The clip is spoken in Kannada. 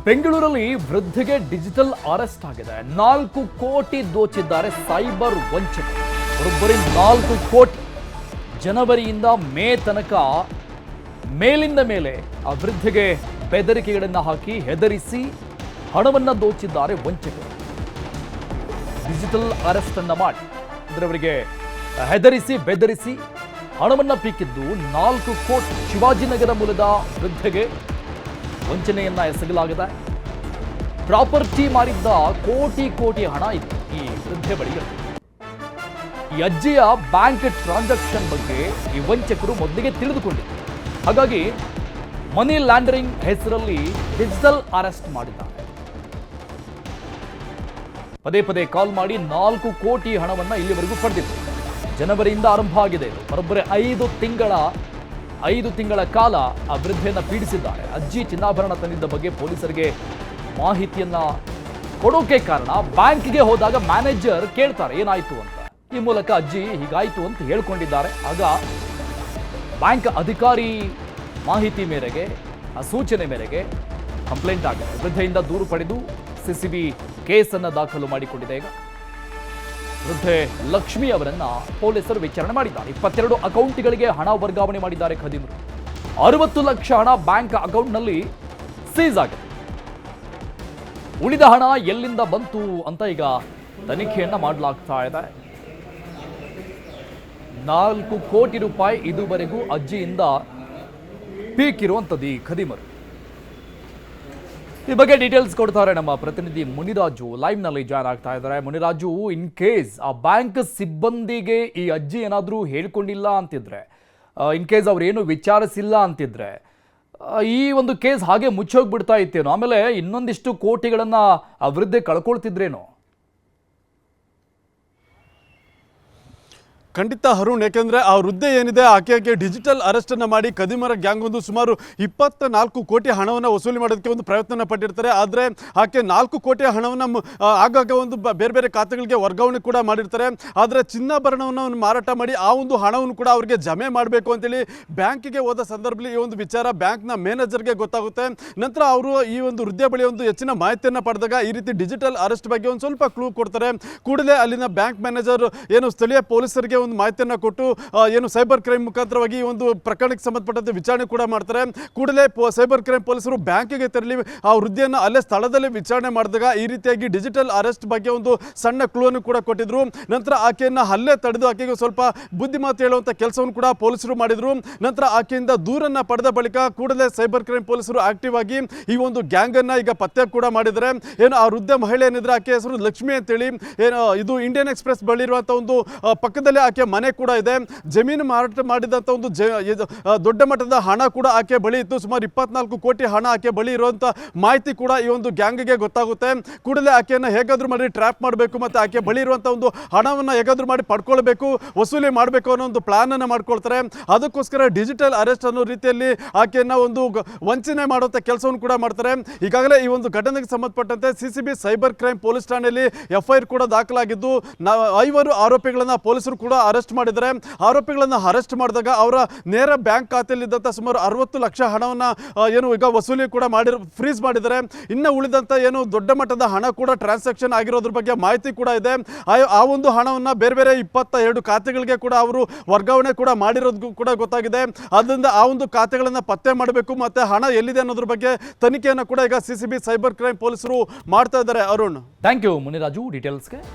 ಬೆಂಗಳೂರಲ್ಲಿ ವೃದ್ಧೆಗೆ ಡಿಜಿಟಲ್ ಅರೆಸ್ಟ್ ಆಗಿದೆ. 4 ಕೋಟಿ ದೋಚಿದ್ದಾರೆ ಸೈಬರ್ ವಂಚಕರು. ಬರೋಬ್ಬರಿ 4 ಕೋಟಿ. ಜನವರಿಯಿಂದ ಮೇ ತನಕ ಮೇಲಿಂದ ಮೇಲೆ ಆ ವೃದ್ಧೆಗೆ ಬೆದರಿಕೆಗಳನ್ನು ಹಾಕಿ ಹೆದರಿಸಿ ಹಣವನ್ನು ದೋಚಿದ್ದಾರೆ ವಂಚಕರು. ಡಿಜಿಟಲ್ ಅರೆಸ್ಟ್ ಅನ್ನ ಮಾಡಿ ಅಂದ್ರೆ ಅವರಿಗೆ ಹೆದರಿಸಿ ಬೆದರಿಸಿ ಹಣವನ್ನು ಪೀಕಿದ್ದು 4 ಕೋಟಿ. ಶಿವಾಜಿನಗರ ಮೂಲದ ವೃದ್ಧೆಗೆ ವಂಚನೆಯನ್ನ ಎಸಗಲಾಗಿದೆ. ಪ್ರಾಪರ್ಟಿ ಮಾರಿದ್ದ ಕೋಟಿ ಹಣ ಇತ್ತು ಈ ವೃದ್ಧೆ ಬಳಿ. ಈ ಅಜ್ಜಿಯ ಬ್ಯಾಂಕ್ ಟ್ರಾನ್ಸಾಕ್ಷನ್ ಬಗ್ಗೆ ಈ ವಂಚಕರು ಮೊದಲಿಗೆ ತಿಳಿದುಕೊಂಡಿದ್ದರು. ಹಾಗಾಗಿ ಮನಿ ಲ್ಯಾಂಡರಿಂಗ್ ಹೆಸರಲ್ಲಿ ಡಿಜಿಟಲ್ ಅರೆಸ್ಟ್ ಮಾಡಿದ್ದಾರೆ. ಪದೇ ಕಾಲ್ ಮಾಡಿ 4 ಕೋಟಿ ಹಣವನ್ನ ಇಲ್ಲಿವರೆಗೂ ಪಡೆದಿತ್ತು. ಜನವರಿಯಿಂದ ಆರಂಭ ಆಗಿದೆ. ಬರೋಬ್ಬರಿ 5 ತಿಂಗಳ ಕಾಲ ಆ ವೃದ್ಧೆಯನ್ನ ಪೀಡಿಸಿದ್ದಾರೆ. ಅಜ್ಜಿ ಚಿನ್ನಾಭರಣ ತಂದಿದ್ದ ಬಗ್ಗೆ ಪೊಲೀಸರಿಗೆ ಮಾಹಿತಿಯನ್ನ ಕೊಡೋಕೆ ಕಾರಣ ಬ್ಯಾಂಕ್ಗೆ ಹೋದಾಗ ಮ್ಯಾನೇಜರ್ ಕೇಳ್ತಾರೆ ಏನಾಯ್ತು ಅಂತ. ಈ ಮೂಲಕ ಅಜ್ಜಿ ಹೀಗಾಯ್ತು ಅಂತ ಹೇಳ್ಕೊಂಡಿದ್ದಾರೆ. ಆಗ ಬ್ಯಾಂಕ್ ಅಧಿಕಾರಿ ಮಾಹಿತಿ ಮೇರೆಗೆ ಆ ಸೂಚನೆ ಮೇರೆಗೆ ಕಂಪ್ಲೇಂಟ್ ಆಗಿದೆ. ವೃದ್ಧೆಯಿಂದ ದೂರು ಪಡೆದು ಸಿಸಿಬಿ ಕೇಸನ್ನು ದಾಖಲು ಮಾಡಿಕೊಂಡಿದೆ. ಈಗ ವೃದ್ಧೆ ಲಕ್ಷ್ಮಿ ಅವರನ್ನ ಪೊಲೀಸರು ವಿಚಾರಣೆ ಮಾಡಿದ್ದಾರೆ. 22 ಅಕೌಂಟ್ಗಳಿಗೆ ಹಣ ವರ್ಗಾವಣೆ ಮಾಡಿದ್ದಾರೆ ಖದೀಮರು. 60 ಲಕ್ಷ ಹಣ ಬ್ಯಾಂಕ್ ಅಕೌಂಟ್ನಲ್ಲಿ ಸೀಸ್ ಆಗಿದೆ. ಉಳಿದ ಹಣ ಎಲ್ಲಿಂದ ಬಂತು ಅಂತ ಈಗ ತನಿಖೆಯನ್ನ ಮಾಡಲಾಗ್ತಾ ಇದೆ. 4 ಕೋಟಿ ರೂಪಾಯಿ ಇದುವರೆಗೂ ಅಜ್ಜಿಯಿಂದ ಪೀಕಿರುವಂಥದ್ದು ಈ ಖದೀಮರು. ಈ ಬಗ್ಗೆ ಡೀಟೇಲ್ಸ್ ಕೊಡ್ತಾರೆ ನಮ್ಮ ಪ್ರತಿನಿಧಿ ಮುನಿರಾಜು. ಲೈವ್ ನಲ್ಲಿ ಜಾಯ್ನ್ ಆಗ್ತಾ ಇದ್ದಾರೆ. ಮುನಿರಾಜು, ಇನ್ ಕೇಸ್ ಆ ಬ್ಯಾಂಕ್ ಸಿಬ್ಬಂದಿಗೆ ಈ ಅಜ್ಜಿ ಏನಾದರೂ ಹೇಳ್ಕೊಂಡಿಲ್ಲ ಅಂತಿದ್ರೆ, ಇನ್ ಕೇಸ್ ಅವ್ರೇನು ವಿಚಾರಿಸಿಲ್ಲ ಅಂತಿದ್ರೆ, ಈ ಒಂದು ಕೇಸ್ ಹಾಗೆ ಮುಚ್ಚೋಗ್ಬಿಡ್ತಾ ಇತ್ತೇನೋ, ಆಮೇಲೆ ಇನ್ನೊಂದಿಷ್ಟು ಕೋಟಿಗಳನ್ನ ಆ ವೃದ್ಧೆ ಕಳ್ಕೊಳ್ತಿದ್ರೇನೋ? ಖಂಡಿತ ಅರುಣ್, ಯಾಕೆಂದರೆ ಆ ವೃದ್ಧೆ ಏನಿದೆ ಆಕೆಗೆ ಡಿಜಿಟಲ್ ಅರೆಸ್ಟನ್ನು ಮಾಡಿ ಖದೀಮರ ಗ್ಯಾಂಗ್ ಒಂದು ಸುಮಾರು 24 ಕೋಟಿ ಹಣವನ್ನು ವಸೂಲಿ ಮಾಡೋದಕ್ಕೆ ಒಂದು ಪ್ರಯತ್ನ ಪಟ್ಟಿರ್ತಾರೆ. ಆದರೆ ಆಕೆ 4 ಕೋಟಿ ಹಣವನ್ನು ಆಗಾಗ ಒಂದು ಬೇರೆ ಖಾತೆಗಳಿಗೆ ವರ್ಗಾವಣೆ ಕೂಡ ಮಾಡಿರ್ತಾರೆ. ಆದರೆ ಚಿನ್ನಾಭರಣವನ್ನು ಮಾರಾಟ ಮಾಡಿ ಆ ಒಂದು ಹಣವನ್ನು ಕೂಡ ಅವರಿಗೆ ಜಮೆ ಮಾಡಬೇಕು ಅಂತೇಳಿ ಬ್ಯಾಂಕಿಗೆ ಹೋದ ಸಂದರ್ಭದಲ್ಲಿ ಈ ಒಂದು ವಿಚಾರ ಬ್ಯಾಂಕ್ನ ಮ್ಯಾನೇಜರ್ಗೆ ಗೊತ್ತಾಗುತ್ತೆ. ನಂತರ ಅವರು ಈ ಒಂದು ವೃದ್ಧೆ ಬಳಿ ಒಂದು ಹೆಚ್ಚಿನ ಮಾಹಿತಿಯನ್ನು ಪಡೆದಾಗ ಈ ರೀತಿ ಡಿಜಿಟಲ್ ಅರೆಸ್ಟ್ ಬಗ್ಗೆ ಒಂದು ಸ್ವಲ್ಪ ಕ್ಲೂ ಕೊಡ್ತಾರೆ. ಕೂಡಲೇ ಅಲ್ಲಿನ ಬ್ಯಾಂಕ್ ಮ್ಯಾನೇಜರ್ ಏನು ಸ್ಥಳೀಯ ಪೊಲೀಸರಿಗೆ ಒಂದು ಮಾಹಿತಿಯನ್ನು ಕೊಟ್ಟು ಏನು ಸೈಬರ್ ಕ್ರೈಮ್ ಮುಖಾಂತರವಾಗಿ ಈ ಒಂದು ಪ್ರಕರಣಕ್ಕೆ ಸಂಬಂಧಪಟ್ಟಂತೆ ವಿಚಾರಣೆ ಕೂಡ ಮಾಡ್ತಾರೆ. ಕೂಡಲೇ ಸೈಬರ್ ಕ್ರೈಮ್ ಪೊಲೀಸರು ಬ್ಯಾಂಕಿಗೆ ತೆರಳಿ ಆ ವೃದ್ಧಿಯನ್ನು ಅಲ್ಲೇ ಸ್ಥಳದಲ್ಲಿ ವಿಚಾರಣೆ ಮಾಡಿದಾಗ ಈ ರೀತಿಯಾಗಿ ಡಿಜಿಟಲ್ ಅರೆಸ್ಟ್ ಬಗ್ಗೆ ಒಂದು ಸಣ್ಣ ಕ್ಲೂ ಅನ್ನು ಕೂಡ ಕೊಟ್ಟಿದ್ರು. ನಂತರ ಆಕೆಯನ್ನು ಅಲ್ಲೇ ತಡೆದು ಆಕೆಗೆ ಸ್ವಲ್ಪ ಬುದ್ಧಿಮಾತು ಹೇಳುವಂಥ ಕೆಲಸವನ್ನು ಕೂಡ ಪೊಲೀಸರು ಮಾಡಿದ್ರು. ನಂತರ ಆಕೆಯಿಂದ ದೂರನ್ನು ಪಡೆದ ಬಳಿಕ ಕೂಡಲೇ ಸೈಬರ್ ಕ್ರೈಮ್ ಪೊಲೀಸರು ಆಕ್ಟಿವ್ ಆಗಿ ಈ ಒಂದು ಗ್ಯಾಂಗ್ ಅನ್ನ ಈಗ ಪತ್ತೆ ಕೂಡ ಮಾಡಿದ್ದಾರೆ. ಏನು ಆ ವೃದ್ಧ ಮಹಿಳೆ ಏನಿದ್ರೆ ಆಕೆ ಹೆಸರು ಲಕ್ಷ್ಮಿ ಅಂತೇಳಿ, ಏನು ಇದು ಇಂಡಿಯನ್ ಎಕ್ಸ್ಪ್ರೆಸ್ ಬಳಿ ಇರುವಂಥ ಒಂದು ಪಕ್ಕದಲ್ಲಿ ಆಕೆ ಮನೆ ಕೂಡ ಇದೆ. ಜಮೀನು ಮಾರಾಟ ಮಾಡಿದಂಥ ಒಂದು ದೊಡ್ಡ ಮಟ್ಟದ ಹಣ ಕೂಡ ಆಕೆ ಬಳಿ ಇತ್ತು. ಸುಮಾರು 24 ಕೋಟಿ ಹಣ ಆಕೆ ಬಳಿ ಇರುವಂಥ ಮಾಹಿತಿ ಕೂಡ ಈ ಒಂದು ಗ್ಯಾಂಗ್ಗೆ ಗೊತ್ತಾಗುತ್ತೆ. ಕೂಡಲೇ ಆಕೆಯನ್ನು ಹೇಗಾದ್ರೂ ಮಾಡಿ ಟ್ರ್ಯಾಪ್ ಮಾಡಬೇಕು ಮತ್ತು ಆಕೆ ಬಳಿ ಇರುವಂಥ ಒಂದು ಹಣವನ್ನು ಹೇಗಾದ್ರೂ ಮಾಡಿ ಪಡ್ಕೊಳ್ಬೇಕು, ವಸೂಲಿ ಮಾಡಬೇಕು ಅನ್ನೋ ಒಂದು ಪ್ಲಾನ್ ಅನ್ನು ಮಾಡ್ಕೊಳ್ತಾರೆ. ಅದಕ್ಕೋಸ್ಕರ ಡಿಜಿಟಲ್ ಅರೆಸ್ಟ್ ಅನ್ನೋ ರೀತಿಯಲ್ಲಿ ಆಕೆಯನ್ನು ಒಂದು ವಂಚನೆ ಮಾಡುವಂಥ ಕೆಲಸವನ್ನು ಕೂಡ ಮಾಡ್ತಾರೆ. ಈಗಾಗಲೇ ಈ ಒಂದು ಘಟನೆಗೆ ಸಂಬಂಧಪಟ್ಟಂತೆ ಸಿಸಿಬಿ ಸೈಬರ್ ಕ್ರೈಮ್ ಪೊಲೀಸ್ ಠಾಣೆಯಲ್ಲಿ FIR ಕೂಡ ದಾಖಲಾಗಿದ್ದು 5 ಆರೋಪಿಗಳನ್ನು ಪೊಲೀಸರು ಕೂಡ ಅರೆಸ್ಟ್ ಮಾಡಿದ್ದಾರೆ. ಆರೋಪಿಗಳನ್ನು ಅರೆಸ್ಟ್ ಮಾಡಿದಾಗ ಅವರ ನೇರ ಬ್ಯಾಂಕ್ ಖಾತೆಯಲ್ಲಿದ್ದಂಥ ಸುಮಾರು 60 ಲಕ್ಷ ಹಣವನ್ನು ಏನು ಈಗ ವಸೂಲಿ ಕೂಡ ಫ್ರೀಸ್ ಮಾಡಿದ್ದಾರೆ. ಇನ್ನು ಉಳಿದಂಥ ಏನು ದೊಡ್ಡ ಮಟ್ಟದ ಹಣ ಕೂಡ ಟ್ರಾನ್ಸಾಕ್ಷನ್ ಆಗಿರೋದ್ರ ಬಗ್ಗೆ ಮಾಹಿತಿ ಕೂಡ ಇದೆ. ಆ ಒಂದು ಹಣವನ್ನು ಬೇರೆ 22 ಖಾತೆಗಳಿಗೆ ಕೂಡ ಅವರು ವರ್ಗಾವಣೆ ಕೂಡ ಮಾಡಿರೋದು ಕೂಡ ಗೊತ್ತಾಗಿದೆ. ಆದ್ದರಿಂದ ಆ ಒಂದು ಖಾತೆಗಳನ್ನು ಪತ್ತೆ ಮಾಡಬೇಕು ಮತ್ತು ಹಣ ಎಲ್ಲಿದೆ ಅನ್ನೋದ್ರ ಬಗ್ಗೆ ತನಿಖೆಯನ್ನು ಕೂಡ ಈಗ ಸಿಸಿಬಿ ಸೈಬರ್ ಕ್ರೈಮ್ ಪೊಲೀಸರು ಮಾಡ್ತಾ ಇದ್ದಾರೆ. Arun, thank you Muniraju ಡೀಟೇಲ್ಸ್ಗೆ.